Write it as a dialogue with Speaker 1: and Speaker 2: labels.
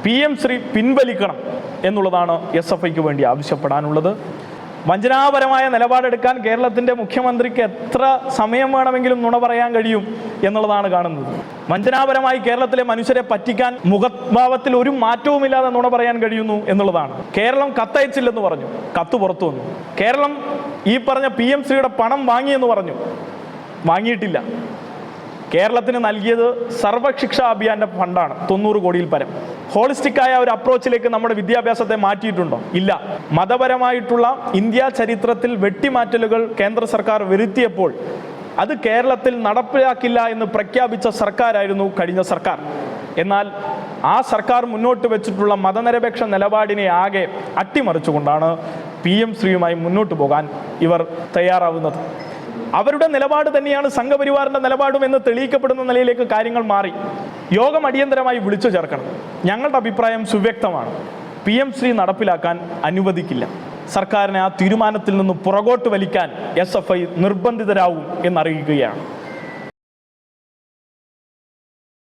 Speaker 1: PM Shri പിൻവലിക്കണം എന്നുള്ളതാണ് SFIക്ക് വേണ്ടി ആവശ്യപ്പെടാനുള്ളത്. വഞ്ചനാപരമായ നിലപാടെടുക്കാൻ കേരളത്തിൻ്റെ മുഖ്യമന്ത്രിക്ക് എത്ര സമയം വേണമെങ്കിലും നുണ പറയാൻ കഴിയും എന്നുള്ളതാണ് കാണുന്നത്. വഞ്ചനാപരമായി കേരളത്തിലെ മനുഷ്യരെ പറ്റിക്കാൻ മുഖഭാവത്തിൽ ഒരു മാറ്റവുമില്ലാതെ നുണ പറയാൻ കഴിയുന്നു എന്നുള്ളതാണ്. കേരളം കത്തയച്ചില്ലെന്ന് പറഞ്ഞു, കത്ത് പുറത്തു വന്നു. കേരളം ഈ പറഞ്ഞ PM ശ്രീയുടെ പണം വാങ്ങിയെന്ന് പറഞ്ഞു, വാങ്ങിയിട്ടില്ല. കേരളത്തിന് നൽകിയത് സർവശിക്ഷാ അഭിയാന്റെ ഫണ്ടാണ്, 90 കോടിയിൽ പരം. ഹോളിസ്റ്റിക്കായ ഒരു അപ്രോച്ചിലേക്ക് നമ്മുടെ വിദ്യാഭ്യാസത്തെ മാറ്റിയിട്ടുണ്ടോ? ഇല്ല. മതപരമായിട്ടുള്ള ഇന്ത്യ ചരിത്രത്തിൽ വെട്ടിമാറ്റലുകൾ കേന്ദ്ര സർക്കാർ വരുത്തിയപ്പോൾ അത് കേരളത്തിൽ നടപ്പിലാക്കില്ല എന്ന് പ്രഖ്യാപിച്ച സർക്കാരായിരുന്നു കഴിഞ്ഞ സർക്കാർ. എന്നാൽ ആ സർക്കാർ മുന്നോട്ട് വെച്ചിട്ടുള്ള മതനിരപേക്ഷ നിലപാടിനെ ആകെ അട്ടിമറിച്ചുകൊണ്ടാണ് PM ശ്രീയുമായി മുന്നോട്ട് പോകാൻ ഇവർ തയ്യാറാവുന്നത്. അവരുടെ നിലപാട് തന്നെയാണ് സംഘപരിവാറിന്റെ നിലപാടും എന്ന് തെളിയിക്കപ്പെടുന്ന നിലയിലേക്ക് കാര്യങ്ങൾ മാറി. യോഗം അടിയന്തരമായി വിളിച്ചു ചേർക്കണം. ഞങ്ങളുടെ അഭിപ്രായം സുവ്യക്തമാണ്. PM ശ്രീ നടപ്പിലാക്കാൻ അനുവദിക്കില്ല. സർക്കാരിനെ ആ തീരുമാനത്തിൽ നിന്ന് പുറകോട്ട് വലിക്കാൻ SFI നിർബന്ധിതരാവും എന്നറിയിക്കുകയാണ്.